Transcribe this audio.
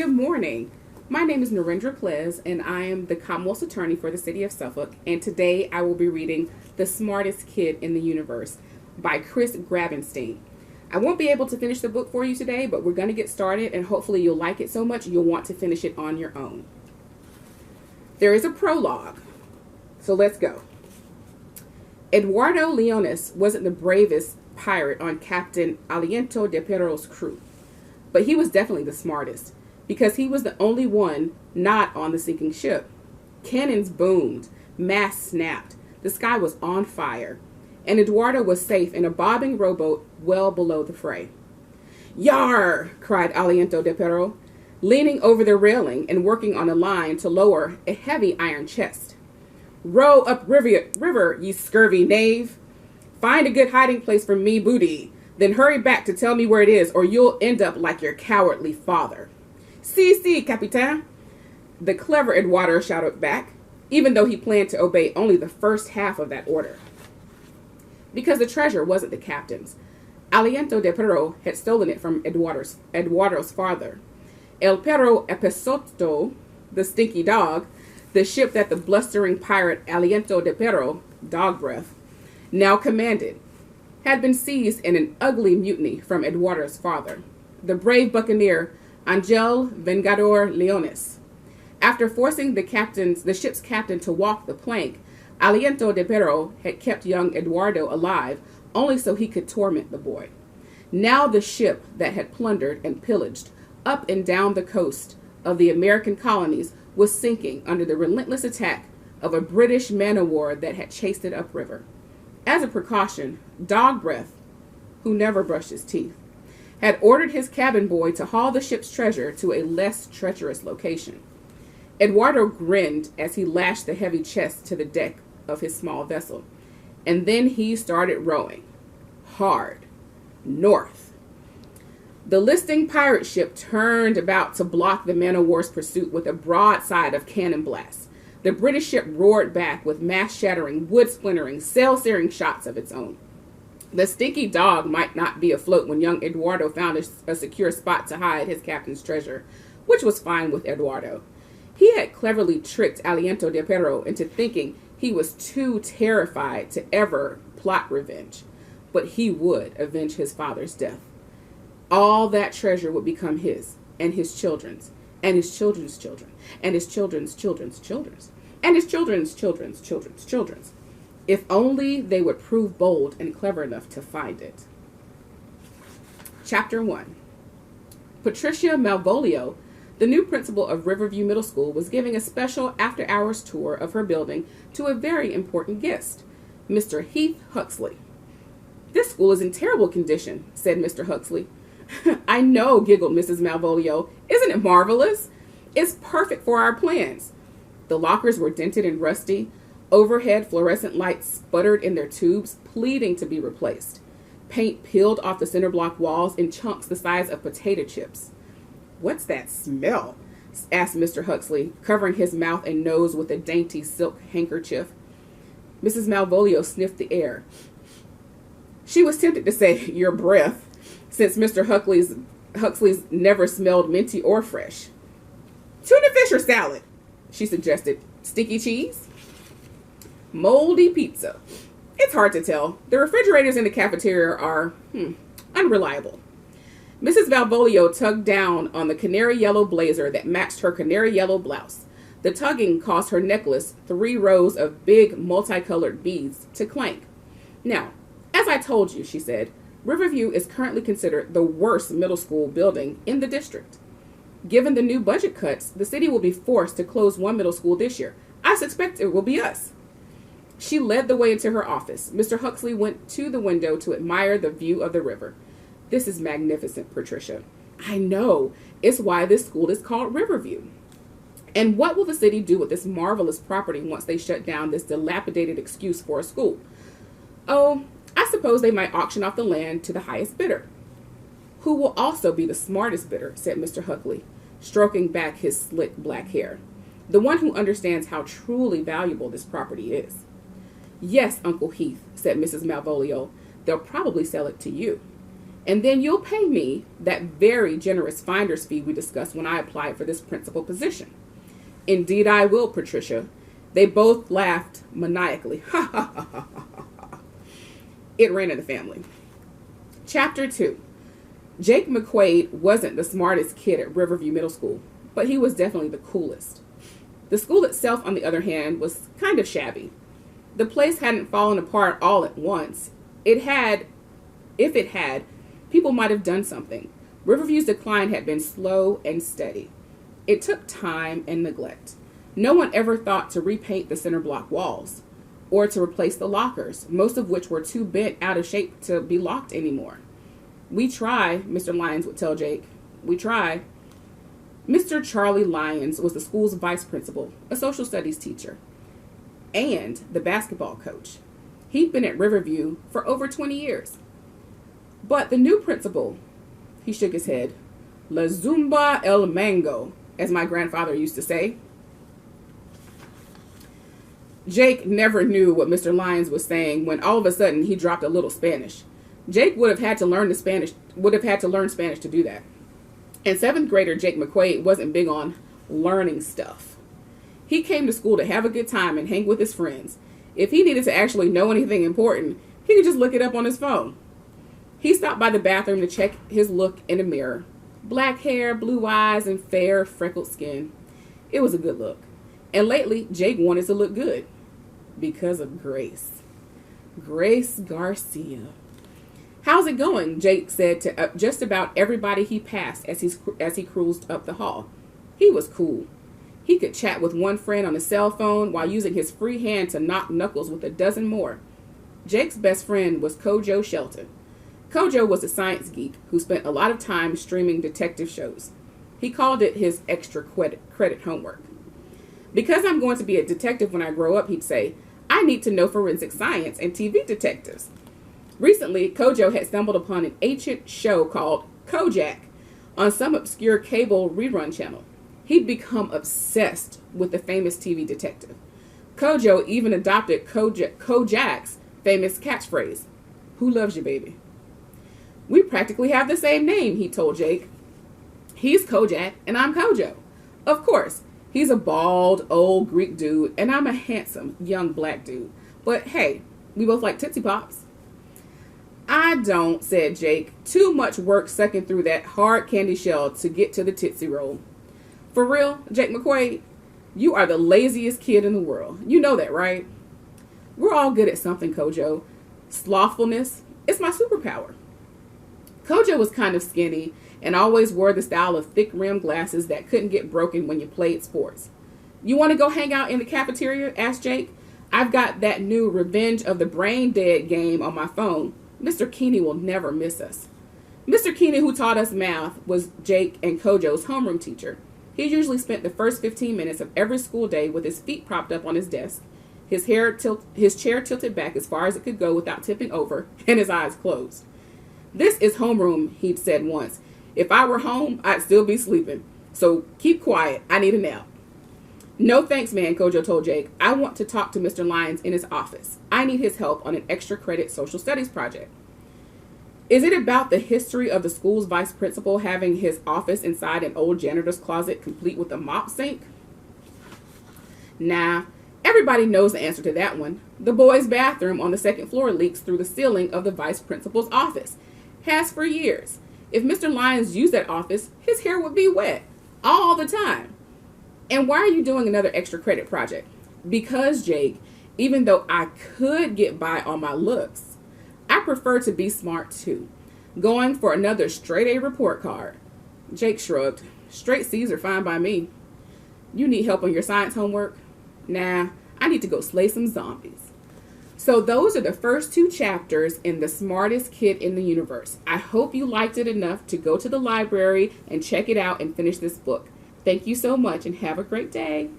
Good morning. My name is Narendra Pleas, and I am the Commonwealth's attorney for the city of Suffolk, and today I will be reading The Smartest Kid in the Universe by Chris Grabenstein. I won't be able to finish the book for you today, but we're going to get started, and hopefully you'll like it so much you'll want to finish it on your own. There is a prologue, so let's go. Eduardo Leonis wasn't the bravest pirate on Captain Aliento de Perro's crew, but he was definitely the smartest, because he was the only one not on the sinking ship. Cannons boomed, masts snapped, the sky was on fire, and Eduardo was safe in a bobbing rowboat well below the fray. "Yar!" cried Aliento de Perro, leaning over the railing and working on a line to lower a heavy iron chest. "Row up river, ye scurvy knave! Find a good hiding place for me booty, then hurry back to tell me where it is, or you'll end up like your cowardly father." "CeCe, Capitaine!" the clever Eduardo shouted back, even though he planned to obey only the first half of that order. Because the treasure wasn't the captain's. Aliento de Perro had stolen it from Eduardo's father. El Perro Episoto, the stinky dog, the ship that the blustering pirate Aliento de Perro, dog breath, now commanded, had been seized in an ugly mutiny from Eduardo's father, the brave buccaneer Angel Vengador Leones. After forcing the ship's captain to walk the plank, Aliento de Perro had kept young Eduardo alive only so he could torment the boy. Now the ship that had plundered and pillaged up and down the coast of the American colonies was sinking under the relentless attack of a British man-o'-war that had chased it upriver. As a precaution, Dog Breath, who never brushed his teeth, had ordered his cabin boy to haul the ship's treasure to a less treacherous location. Eduardo grinned as he lashed the heavy chest to the deck of his small vessel, and then he started rowing hard north. The listing pirate ship turned about to block the man-o'-war's pursuit with a broadside of cannon blasts. The British ship roared back with mast-shattering, wood-splintering, sail-searing shots of its own. The stinky dog might not be afloat when young Eduardo found a secure spot to hide his captain's treasure, which was fine with Eduardo. He had cleverly tricked Aliento de Perro into thinking he was too terrified to ever plot revenge, but he would avenge his father's death. All that treasure would become his, and his children's, and his children's children, and his children's children's children's, and his children's children's children's children's, if only they would prove bold and clever enough to find it. Chapter 1. Patricia Malvolio, the new principal of Riverview Middle School, was giving a special after-hours tour of her building to a very important guest, Mr. Heath Huxley. "This school is in terrible condition," said Mr. Huxley. "I know," giggled Mrs. Malvolio. "Isn't it marvelous? It's perfect for our plans." The lockers were dented and rusty. Overhead fluorescent lights sputtered in their tubes, pleading to be replaced. Paint peeled off the center block walls in chunks the size of potato chips. "What's that smell?" asked Mr. Huxley, covering his mouth and nose with a dainty silk handkerchief. Mrs. Malvolio sniffed the air. She was tempted to say, "Your breath," since Mr. Huxley's never smelled minty or fresh. "Tuna fish or salad?" she suggested. "Sticky cheese?" "Moldy pizza." "It's hard to tell. The refrigerators in the cafeteria are, unreliable." Mrs. Malvolio tugged down on the canary yellow blazer that matched her canary yellow blouse. The tugging caused her necklace 3 rows of big multicolored beads to clank. "Now, as I told you," she said, "Riverview is currently considered the worst middle school building in the district. Given the new budget cuts, the city will be forced to close one middle school this year. I suspect it will be us." She led the way into her office. Mr. Huxley went to the window to admire the view of the river. "This is magnificent, Patricia." "I know. It's why this school is called Riverview." "And what will the city do with this marvelous property once they shut down this dilapidated excuse for a school?" "Oh, I suppose they might auction off the land to the highest bidder." "Who will also be the smartest bidder," said Mr. Huxley, stroking back his slick black hair. "The one who understands how truly valuable this property is." "Yes, Uncle Heath," said Mrs. Malvolio. "They'll probably sell it to you." And then you'll pay me that very generous finder's fee we discussed when I applied for this principal position. Indeed I will, Patricia. They both laughed maniacally. Ha ha ha ha ha ha. It ran in the family. Chapter 2. Jake McQuaid wasn't the smartest kid at Riverview Middle School, but he was definitely the coolest. The school itself, on the other hand, was kind of shabby. The place hadn't fallen apart all at once. If it had, people might have done something. Riverview's decline had been slow and steady. It took time and neglect. No one ever thought to repaint the center block walls or to replace the lockers, most of which were too bent out of shape to be locked anymore. We try, Mr. Lyons would tell Jake. We try. Mr. Charlie Lyons was the school's vice principal, a social studies teacher, and the basketball coach. He'd been at Riverview for over 20 years. But the new principal, he shook his head, La Zumba El Mango, as my grandfather used to say. Jake never knew what Mr. Lyons was saying when all of a sudden he dropped a little Spanish. Jake would have had to learn Spanish to do that. And 7th grader Jake McQuaid wasn't big on learning stuff. He came to school to have a good time and hang with his friends. If he needed to actually know anything important, he could just look it up on his phone. He stopped by the bathroom to check his look in a mirror. Black hair, blue eyes, and fair, freckled skin. It was a good look. And lately, Jake wanted to look good. Because of Grace. Grace Garcia. How's it going? Jake said to just about everybody he passed as he cruised up the hall. He was cool. He could chat with one friend on a cell phone while using his free hand to knock knuckles with a dozen more. Jake's best friend was Kojo Shelton. Kojo was a science geek who spent a lot of time streaming detective shows. He called it his extra credit homework. Because I'm going to be a detective when I grow up, he'd say, I need to know forensic science and TV detectives. Recently, Kojo had stumbled upon an ancient show called Kojak on some obscure cable rerun channel. He'd become obsessed with the famous TV detective. Kojo even adopted Kojak's famous catchphrase, "Who loves you, baby?" We practically have the same name, he told Jake. He's Kojak and I'm Kojo. Of course, he's a bald, old Greek dude and I'm a handsome, young black dude. But hey, we both like Tootsie Pops. I don't, said Jake. Too much work sucking through that hard candy shell to get to the Tootsie Roll. For real, Jake McQuaid, you are the laziest kid in the world. You know that, right? We're all good at something, Kojo. Slothfulness is my superpower. Kojo was kind of skinny and always wore the style of thick-rimmed glasses that couldn't get broken when you played sports. You want to go hang out in the cafeteria? Asked Jake. I've got that new Revenge of the Brain Dead game on my phone. Mr. Keeney will never miss us. Mr. Keeney, who taught us math, was Jake and Kojo's homeroom teacher. He usually spent the first 15 minutes of every school day with his feet propped up on his desk, his chair tilted back as far as it could go without tipping over, and his eyes closed. This is homeroom, he'd said once. If I were home, I'd still be sleeping. So keep quiet. I need a nap. No thanks, man, Kojo told Jake. I want to talk to Mr. Lyons in his office. I need his help on an extra credit social studies project. Is it about the history of the school's vice principal having his office inside an old janitor's closet complete with a mop sink? Nah, everybody knows the answer to that one. The boys' bathroom on the second floor leaks through the ceiling of the vice principal's office. Has for years. If Mr. Lyons used that office, his hair would be wet all the time. And why are you doing another extra credit project? Because, Jake, even though I could get by on my looks, I prefer to be smart too. Going for another straight A report card. Jake shrugged. Straight C's are fine by me. You need help on your science homework? Nah, I need to go slay some zombies. So those are the first 2 chapters in The Smartest Kid in the Universe. I hope you liked it enough to go to the library and check it out and finish this book. Thank you so much and have a great day.